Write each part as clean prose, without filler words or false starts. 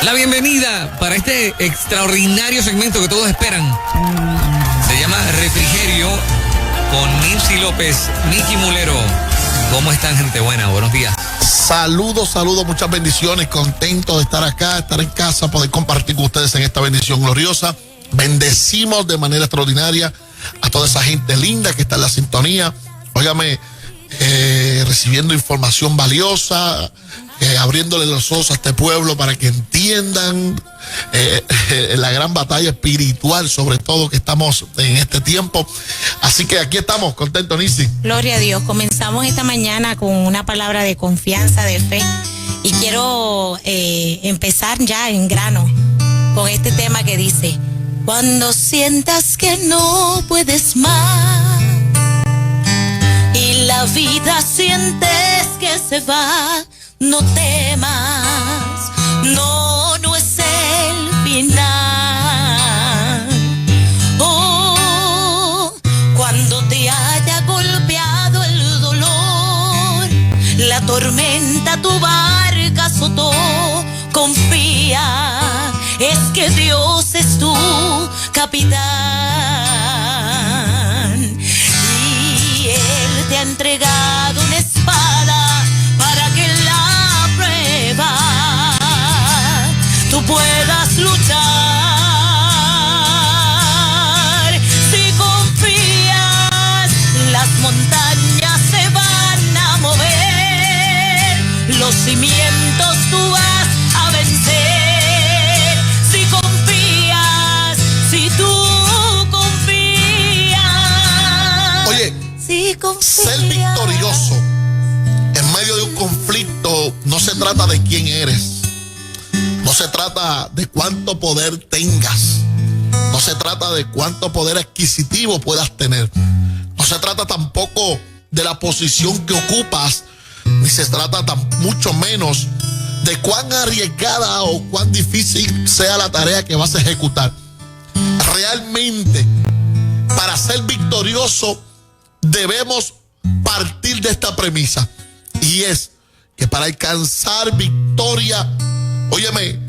La bienvenida para este extraordinario segmento que todos esperan. Se llama Refrigerio con Nipsey López, Nicky Mulero. ¿Cómo están, gente buena? Buenos días. Saludos, muchas bendiciones. Contento de estar acá, estar en casa, poder compartir con ustedes en esta bendición gloriosa. Bendecimos de manera extraordinaria a toda esa gente linda que está en la sintonía. Óigame, recibiendo información valiosa, abriéndole los ojos a este pueblo para que entiendan la gran batalla espiritual, sobre todo que estamos en este tiempo. Así que aquí estamos, contentos, Nisi. Gloria a Dios. Comenzamos esta mañana con una palabra de confianza, de fe, y quiero empezar ya en grano con este tema que dice: cuando sientas que no puedes más y la vida sientes que se va, no temas, no es el final. Oh, cuando te haya golpeado el dolor, la tormenta tu barca azotó, confía, es que Dios es tu capitán y Él te ha entregado una espada para que la prueba tú puedas luchar. Si confías, las montañas se van a mover, los cimientos tú vas a vencer. Si confías, si tú confías. Oye, si confías, ser victorioso en medio de un conflicto no se trata de quién eres, no se trata de cuánto poder tengas, no se trata de cuánto poder adquisitivo puedas tener, no se trata tampoco de la posición que ocupas, ni se trata mucho menos de cuán arriesgada o cuán difícil sea la tarea que vas a ejecutar. Realmente, para ser victorioso debemos partir de esta premisa, y es que para alcanzar victoria, óyeme,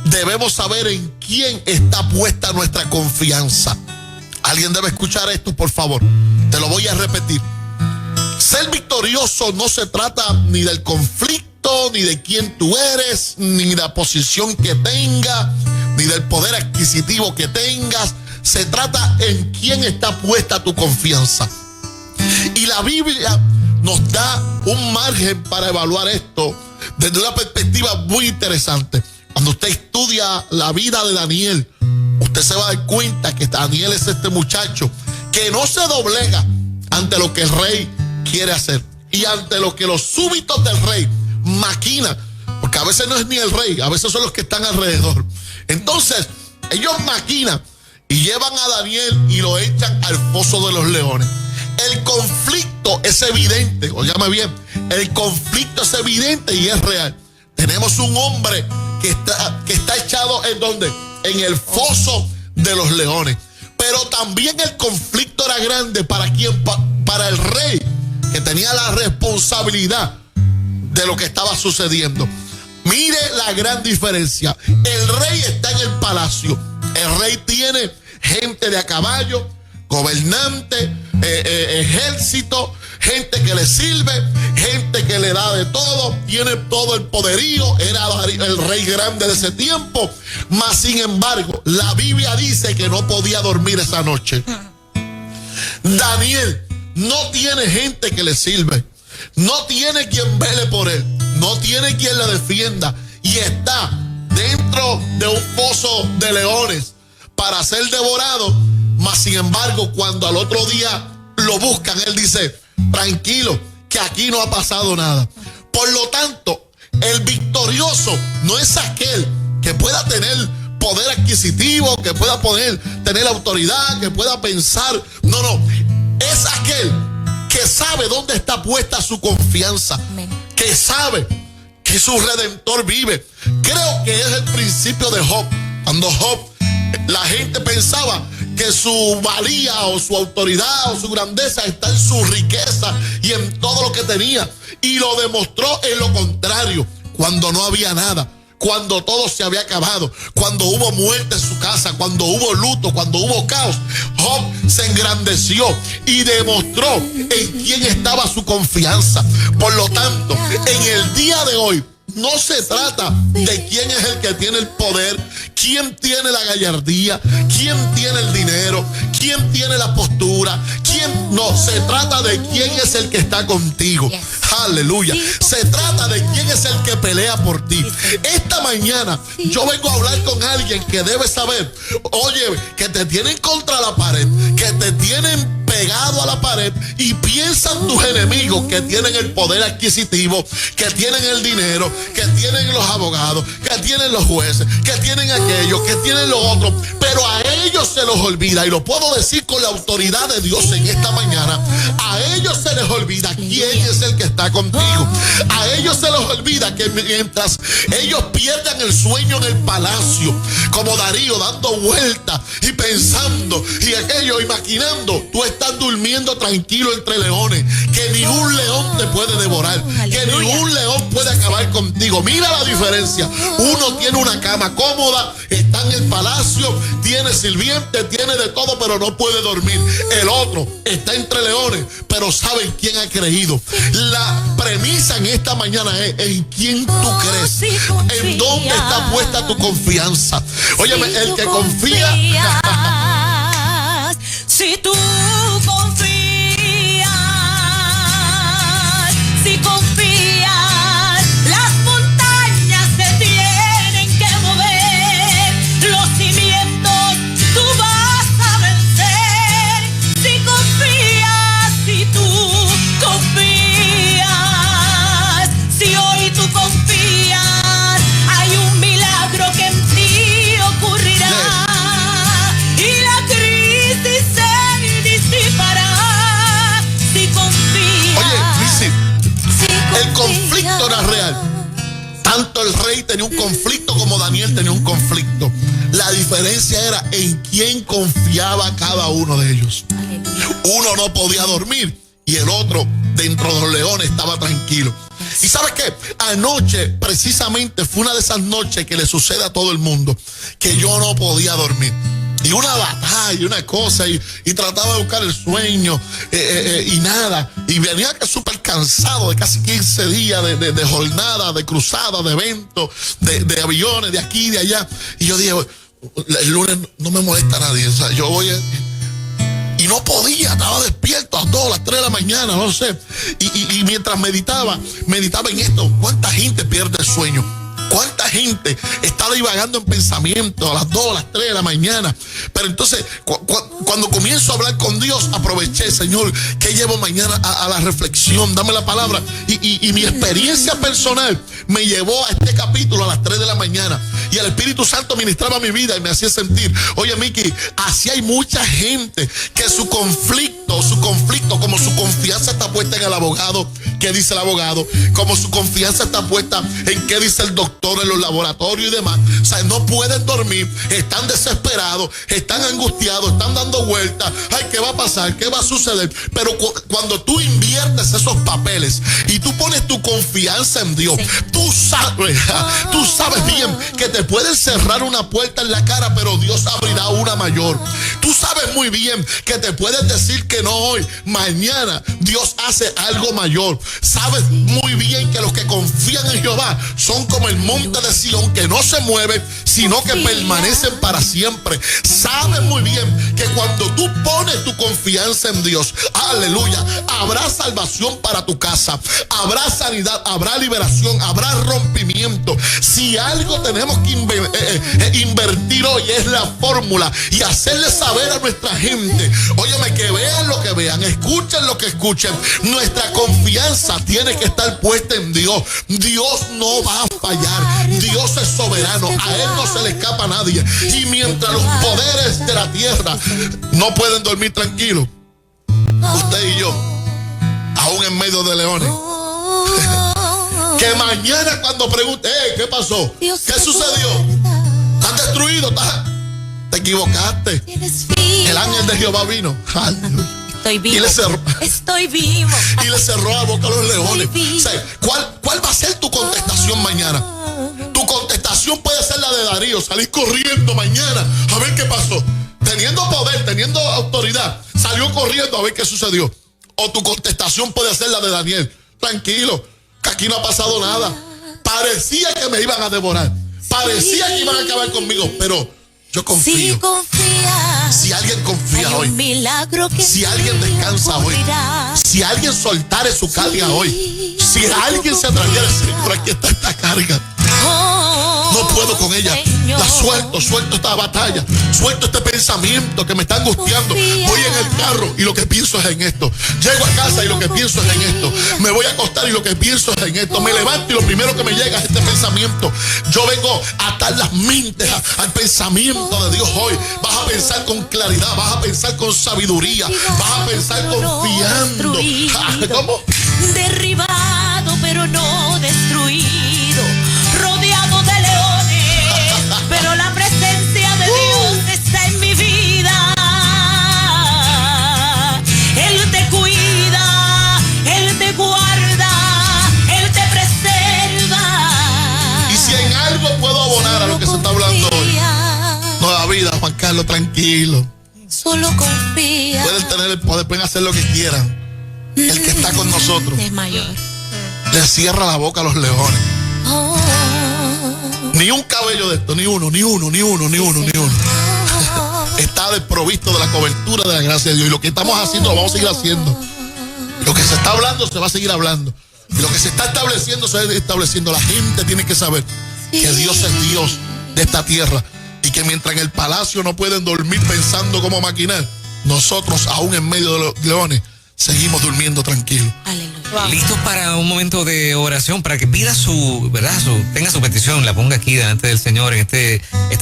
debemos saber en quién está puesta nuestra confianza. Alguien debe escuchar esto, por favor. Te lo voy a repetir. Ser victorioso no se trata ni del conflicto, ni de quién tú eres, ni de la posición que tengas, ni del poder adquisitivo que tengas. Se trata en quién está puesta tu confianza. Y la Biblia nos da un margen para evaluar esto desde una perspectiva muy interesante. Cuando usted estudia la vida de Daniel, usted se va a dar cuenta que Daniel es este muchacho que no se doblega ante lo que el rey quiere hacer y ante lo que los súbditos del rey maquinan, porque a veces no es ni el rey, a veces son los que están alrededor. Entonces ellos maquinan y llevan a Daniel y lo echan al foso de los leones. El conflicto es evidente, óyame bien, el conflicto es evidente y es real. Tenemos un hombre que está echado ¿en dónde? En el foso de los leones. Pero también el conflicto era grande para quién, para el rey, que tenía la responsabilidad de lo que estaba sucediendo. Mire la gran diferencia. El rey está en el palacio. El rey tiene gente de a caballo, gobernante, ejército, gente que le sirve, gente que le da de todo, tiene todo el poderío, era el rey grande de ese tiempo, mas sin embargo, la Biblia dice que no podía dormir esa noche. Daniel no tiene gente que le sirve, no tiene quien vele por él, no tiene quien le defienda, y está dentro de un foso de leones para ser devorado. Mas sin embargo, cuando al otro día lo buscan, él dice: tranquilo, que aquí no ha pasado nada. Por lo tanto, el victorioso no es aquel que pueda tener poder adquisitivo, que pueda poder tener autoridad, que pueda pensar. No, es aquel que sabe dónde está puesta su confianza. Amén. Que sabe que su Redentor vive. Creo que es el principio de Job. Cuando Job, la gente pensaba que su valía o su autoridad o su grandeza está en su riqueza y en todo lo que tenía, y lo demostró en lo contrario, cuando no había nada, cuando todo se había acabado, cuando hubo muerte en su casa, cuando hubo luto, cuando hubo caos, Job se engrandeció y demostró en quién estaba su confianza. Por lo tanto, en el día de hoy, no se trata de quién es el que tiene el poder, quién tiene la gallardía, quién tiene el dinero, quién tiene la postura, no, se trata de quién es el que está contigo. Aleluya. Se trata de quién es el que pelea por ti. Esta mañana yo vengo a hablar con alguien que debe saber, oye, que te tienen contra la pared, que te tienen pegado a la pared y piensan tus enemigos que tienen el poder adquisitivo, que tienen el dinero, que tienen los abogados, que tienen los jueces, que tienen aquello, que tienen lo otro, pero a ellos se los olvida, y lo puedo decir con la autoridad de Dios en esta mañana, a ellos se les olvida quién es el que está contigo. A ellos se les olvida que mientras ellos pierdan el sueño en el palacio, como Darío dando vueltas y pensando y aquello y maquinando, tú estás durmiendo tranquilo entre leones, que ni un león te puede devorar, que ni un león puede acabar contigo. Mira la diferencia. Uno tiene una cama cómoda, está en el palacio, tiene sirviente, tiene de todo, pero no puede dormir. El otro está entre leones, pero sabe en quién ha creído. La premisa en esta mañana es en quién tú crees, en dónde está puesta tu confianza. Óyeme, el que confía. Si tú confías, si confías, las montañas se tienen que mover, los cimientos tú vas a vencer. Si confías, si tú confías, si hoy tú confías, hay un milagro que en ti ocurrirá. Y la crisis se disipará si confías. Oye, Lizzy, el conflicto era real. Tanto el rey tenía un conflicto como Daniel tenía un conflicto. La diferencia era en quién confiaba cada uno de ellos. Uno no podía dormir y el otro, dentro de los leones, estaba tranquilo. ¿Y sabes qué? Anoche, precisamente, fue una de esas noches que le sucede a todo el mundo, que yo no podía dormir. Y una batalla, una cosa, y trataba de buscar el sueño, y nada. Y venía súper cansado de casi 15 días de jornada, de cruzada, de eventos, de aviones, de aquí y de allá. Y yo dije, el lunes no me molesta nadie, o sea, yo voy y no podía, estaba despierto a las 2, a las 3 de la mañana, no sé. Y mientras meditaba en esto, ¿cuánta gente pierde el sueño? ¿Cuánta gente está divagando en pensamiento a las 2, a las 3 de la mañana? Pero entonces, cuando comienzo a hablar con Dios, aproveché, Señor, que llevo mañana a la reflexión, dame la palabra. Y mi experiencia personal me llevó a este capítulo a las 3 de la mañana. Y el Espíritu Santo ministraba mi vida y me hacía sentir, oye, Miki, así hay mucha gente que su conflicto, como su confianza está puesta en el abogado, qué dice el abogado, como su confianza está puesta en qué dice el doctor en los laboratorios y demás. O sea, no pueden dormir, están desesperados, están angustiados, están dando vueltas. Ay, ¿qué va a pasar? ¿Qué va a suceder? Pero cuando tú inviertes esos papeles y tú pones tu confianza en Dios, tú sabes bien que te pueden cerrar una puerta en la cara, pero Dios abrirá una mayor. Tú sabes muy bien que te puedes decir que no hoy, mañana Dios hace algo mayor. Sabes muy bien que los que confían en Jehová son como el monte de Sión, que no se mueve, sino que permanecen para siempre. Sabes muy bien que cuando tú pones tu confianza en Dios, aleluya, habrá salvación para tu casa, habrá sanidad, habrá liberación, habrá rompimiento. Si algo tenemos que invertir hoy es la fórmula y hacerle saber a nuestra gente, óyeme, que vean lo que vean, escuchen lo que escuchen, nuestra confianza tiene que estar puesta en Dios. Dios no va a fallar, Dios es soberano, a Él no se le escapa a nadie. Y mientras los poderes de la tierra no pueden dormir tranquilos, usted y yo, aún en medio de leones, que mañana cuando pregunte, ¿qué pasó? ¿Qué sucedió? ¿Estás destruido? Te equivocaste. El ángel de Jehová vino. Estoy vivo. Y le cerró, Estoy vivo. y le cerró la boca a los leones. O sea, ¿cuál va a ser tu contestación mañana? Tu contestación Darío, salí corriendo mañana a ver qué pasó. Teniendo poder, teniendo autoridad, salió corriendo a ver qué sucedió. O tu contestación puede ser la de Daniel. Tranquilo, que aquí no ha pasado nada. Parecía que me iban a devorar. Parecía que iban a acabar conmigo, pero yo confío. Si confías, Si alguien confía hay hoy, un milagro que si alguien descansa hoy, ocurrirá. si alguien soltare su carga hoy, si alguien se trajera, Señor, aquí está esta carga. No puedo con ella. La suelto esta batalla. Suelto este pensamiento que me está angustiando. Voy en el carro y lo que pienso es en esto. Llego a casa y lo que pienso es en esto. Me voy a acostar y lo que pienso es en esto. Me levanto y lo primero que me llega es este pensamiento. Yo vengo a atar las mentes al pensamiento de Dios hoy. Vas a pensar con claridad, vas a pensar con sabiduría, vas a pensar confiando. ¿Cómo? Derribado pero no destruido, rodeado de leones, pero la presencia de Dios está en mi vida. Él te cuida, Él te guarda, Él te preserva. Y si en algo puedo abonar a lo que se está hablando hoy, no da vida, Juan Carlos, tranquilo. Solo confía. Pueden tener el poder, pueden hacer lo que quieran. El que está con nosotros Es mayor. le cierra la boca a los leones. Oh, Ni un cabello de esto, ni uno. Está desprovisto de la cobertura de la gracia de Dios. Y lo que estamos haciendo lo vamos a seguir haciendo. Lo que se está hablando se va a seguir hablando. Y lo que se está estableciendo se va a seguir estableciendo. La gente tiene que saber que Dios es Dios de esta tierra. Y que mientras en el palacio no pueden dormir pensando cómo maquinar, nosotros aún en medio de los leones seguimos durmiendo tranquilos. Aleluya. Listos para un momento de oración, para que pida tenga su petición, la ponga aquí delante del Señor en esta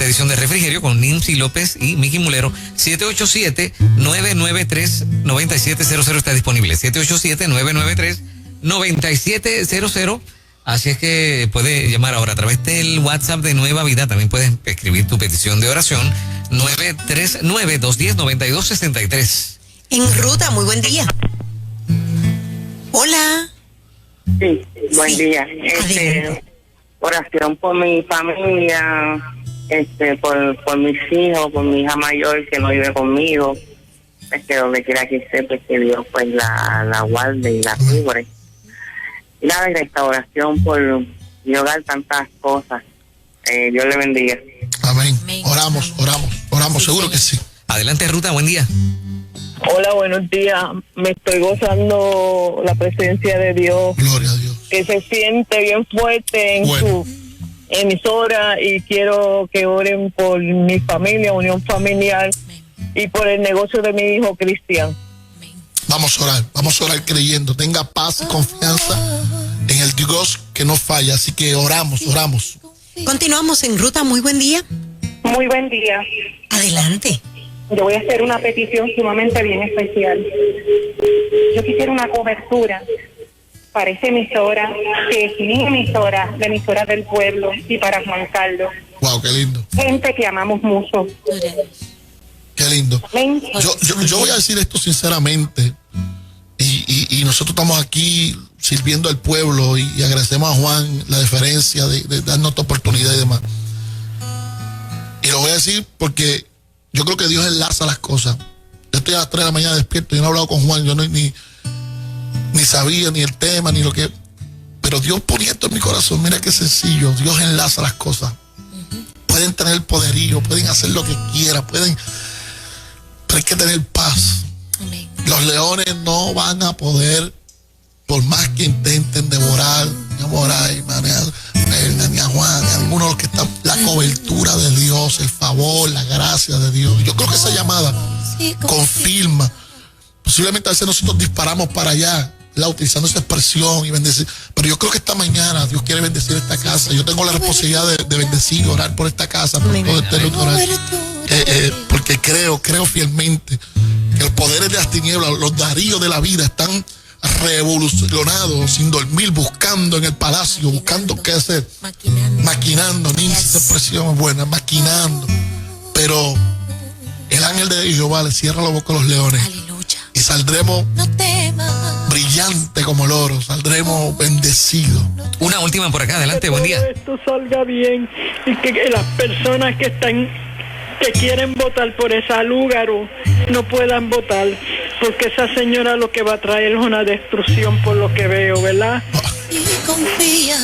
edición de Refrigerio con Nimsi López y Miki Mulero. 787-993-9700 está disponible. 787-993-9700. Así es que puede llamar ahora a través del WhatsApp de Nueva Vida. También puedes escribir tu petición de oración. 939-210-9263. En ruta, muy buen día. Hola. Sí, buen Sí, día. adelante. Oración por mi familia, por mis hijos, por mi hija mayor que no vive conmigo, donde quiera que esté, pues que Dios pues la guarde y la cubre. Y nada, y restauración por mi hogar, tantas cosas. Dios le bendiga. Amén. Amén. Oramos, Sí, seguro sí. que sí. Adelante, Ruta, buen día. Hola, buenos días. Me estoy gozando la presencia de Dios, Gloria a Dios. que se siente bien fuerte en Bueno. su emisora, y quiero que oren por mi familia, unión familiar, y por el negocio de mi hijo Cristian. Vamos a orar creyendo. Tenga paz y confianza en el Dios que no falla. Así que oramos. Continuamos en ruta, muy buen día. Muy buen día. Adelante. Yo voy a hacer una petición sumamente bien especial. Yo quisiera una cobertura para esa emisora, que es mi emisora, la emisora del pueblo, y para Juan Carlos. Wow, qué lindo. Gente que amamos mucho. Qué lindo. Amén. Yo voy a decir esto sinceramente. Y nosotros estamos aquí sirviendo al pueblo y agradecemos a Juan la deferencia de darnos esta oportunidad y demás. Y lo voy a decir porque yo creo que Dios enlaza las cosas. Yo estoy a las 3 de la mañana despierto y no he hablado con Juan. Yo ni sabía ni el tema, ni lo que... Pero Dios ponía esto en mi corazón. Mira qué sencillo. Dios enlaza las cosas. Pueden tener poderío, pueden hacer lo que quieran, pero hay que tener paz. Amén. Los leones no van a poder, por más que intenten devorar, ni a Moray, ni a Juan, ni a ninguno de los que están. La cobertura de Dios, el favor, la gracia de Dios. Yo creo que esa llamada confirma. Posiblemente a veces nosotros disparamos para allá, utilizando esa expresión y bendecir. Pero yo creo que esta mañana Dios quiere bendecir esta casa. Yo tengo la responsabilidad de bendecir, orar por esta casa, por todo este lugar. Porque creo fielmente que los poderes de las tinieblas, los daríos de la vida están revolucionados, sin dormir, buscando en el palacio, buscando qué hacer. Maquinando, ni esa expresión es buena, maquinando. Pero el ángel de Jehová le cierra la boca a los leones. Aleluya. Y saldremos No temas. brillante como el oro, saldremos bendecidos. Una última por acá, adelante, buen día. Que todo esto salga bien y que las personas que quieren votar por esa Lúgaro no puedan votar, porque esa señora lo que va a traer es una destrucción por lo que veo, ¿verdad?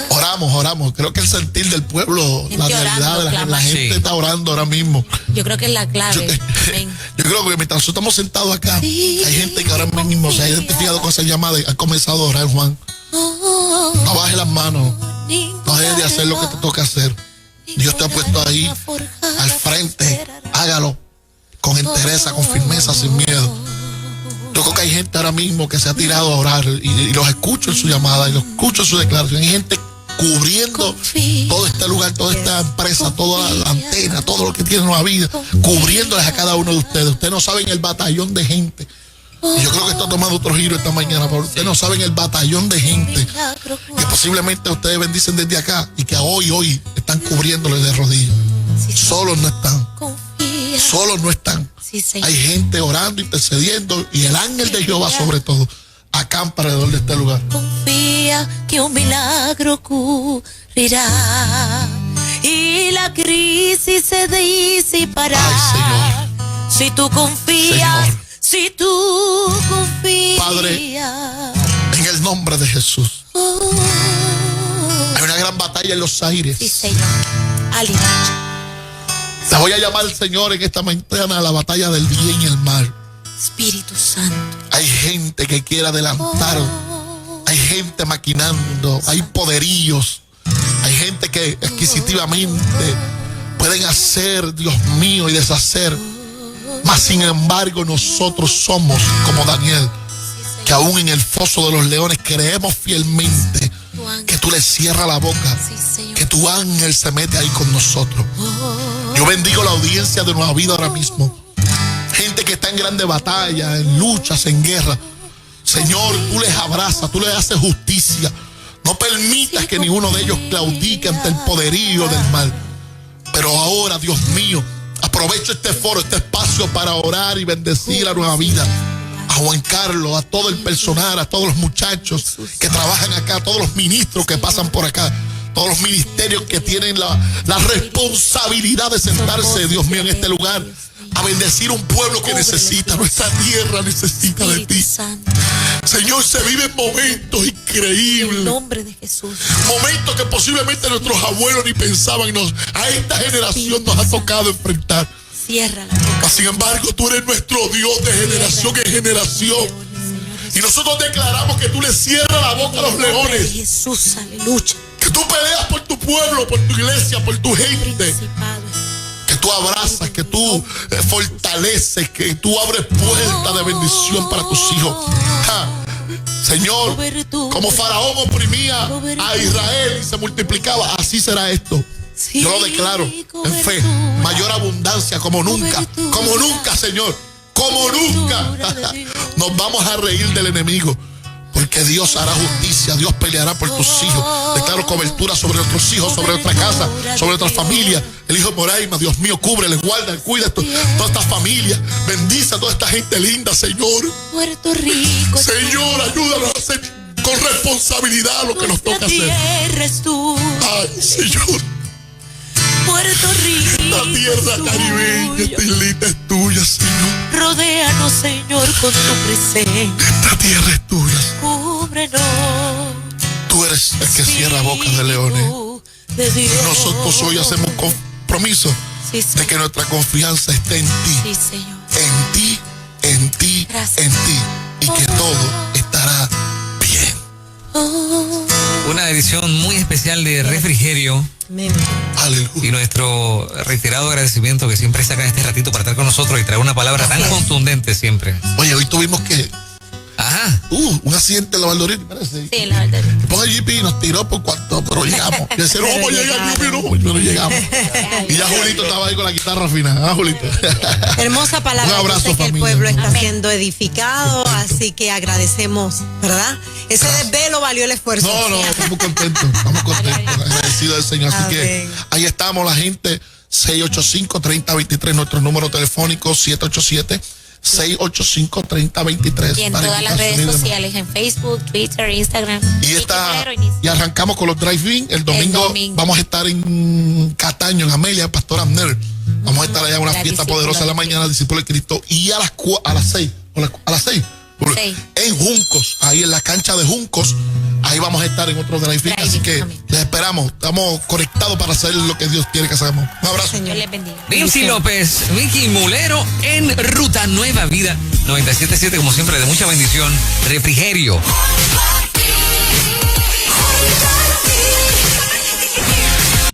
Oramos. Creo que el sentir del pueblo, la realidad, la gente está orando ahora mismo. Yo creo que es la clave. Yo creo que mientras nosotros estamos sentados acá, hay gente que ahora mismo se ha identificado con esa llamada y ha comenzado a orar, Juan. No bajes las manos, no dejes de hacer lo que te toca hacer. Dios te ha puesto ahí al frente, hágalo con entereza, con firmeza, sin miedo. Yo creo que hay gente ahora mismo que se ha tirado a orar y los escucho en su llamada y los escucho en su declaración. Hay gente cubriendo todo este lugar, toda esta empresa, toda la antena, todo lo que tiene nueva vida, cubriéndoles a cada uno de ustedes. Ustedes no saben el batallón de gente. Y yo creo que está tomando otro giro esta mañana, pero ustedes no saben el batallón de gente que posiblemente ustedes bendicen desde acá y que hoy están cubriéndoles de rodillas. Solos no están. Solos no están. Hay gente orando, intercediendo, y el ángel de Jehová sobre todo acampa alrededor de este lugar. Confía que un milagro cubrirá y la crisis se disipará. Ay, Señor. Si tú confías, Señor. si tú confías. Padre, en el nombre de Jesús. Hay una gran batalla en los aires. Sí, Señor. Aleluya. La voy a llamar, Señor, en esta mañana la batalla del bien y el mal. Espíritu Santo. Hay gente que quiere adelantar. Hay gente maquinando. Hay poderíos. Hay gente que exquisitivamente pueden hacer, Dios mío, y deshacer. Mas sin embargo nosotros somos como Daniel, que aún en el foso de los leones creemos fielmente que tú le cierras la boca, que tu ángel se mete ahí con nosotros. Yo bendigo la audiencia de Nueva Vida ahora mismo. Gente que está en grande batalla, en luchas, en guerra. Señor, tú les abrazas, tú les haces justicia. No permitas que ninguno de ellos claudique ante el poderío del mal. Pero ahora, Dios mío, aprovecho este foro, este espacio para orar y bendecir a Nueva Vida. A Juan Carlos, a todo el personal, a todos los muchachos que trabajan acá, a todos los ministros que pasan por acá, todos los ministerios que tienen la responsabilidad de sentarse, Dios mío, en este lugar, a bendecir un pueblo que necesita, nuestra tierra necesita de ti. Señor, se viven momentos increíbles. En nombre de Jesús. Momentos que posiblemente nuestros abuelos ni pensaban, a esta generación nos ha tocado enfrentar. Cierra la boca. Sin embargo, tú eres nuestro Dios de generación en generación. Y nosotros declaramos que tú le cierras la boca a los leones. Jesús, aleluya. Que tú peleas por tu pueblo, por tu iglesia, por tu gente. Que tú abrazas, que tú fortaleces, que tú abres puertas de bendición para tus hijos. Señor, como Faraón oprimía a Israel y se multiplicaba, así será esto. Yo lo declaro en fe, mayor abundancia como nunca, Señor, como nunca. Nos vamos a reír del enemigo, porque Dios hará justicia, Dios peleará por tus hijos. Declaro cobertura sobre nuestros hijos, sobre nuestra casa, sobre nuestra familia. El hijo de Moraima, Dios mío, cúbrele, guarda, cuida toda esta familia. Bendice a toda esta gente linda, Señor. Puerto Rico. Señor, ayúdanos a hacer con responsabilidad lo que nos toca hacer. Ay, Señor. Puerto Rico. La tierra caribeña, esta islita es tuya, Señor. Rodéanos, Señor, con tu presencia. Esta tierra es tuya. Cúbrenos. Tú eres el que cierra bocas de leones. Nosotros hoy hacemos un compromiso de que nuestra confianza esté en ti. Sí, Señor. En ti, en ti, en ti. Y que todo estará bien. Una edición muy especial de Refrigerio. Aleluya. Y nuestro reiterado agradecimiento que siempre sacan este ratito para estar con nosotros y traer una palabra tan contundente siempre. Oye, hoy tuvimos que... Ajá. Un accidente en la Valdorín, parece. Sí, la verdad. Ponga el GP y nos tiró por cuanto, pero llegamos. Y decía, no vamos a llegar, pero llegamos. Y ya Julito estaba ahí con la guitarra afinada. Julito. Hermosa palabra. Un abrazo, Yo sé que el familia. pueblo está siendo edificado, así que agradecemos, ¿verdad? Ese desvelo valió el esfuerzo. No, estamos contentos, agradecidos del Señor. Así que ahí estamos la gente, 685-3023, nuestro número telefónico, 685-3023. Y en todas las redes sociales, en Facebook, Twitter, Instagram. Y arrancamos con los drive-in. El domingo vamos a estar en Cataño, en Amelia, Pastor Abner. Vamos a estar allá en una fiesta poderosa de la mañana, discípulo de Cristo. Y a las 6, en Juncos, ahí en la cancha de Juncos, ahí vamos a estar en otro drive-in. Así que les esperamos, estamos conectados para hacer lo que Dios quiere que hagamos. Un abrazo. Señor les bendiga. Nancy López, Mickey Mulero en Ruta Nueva Vida 97.7, como siempre, de mucha bendición. Refrigerio.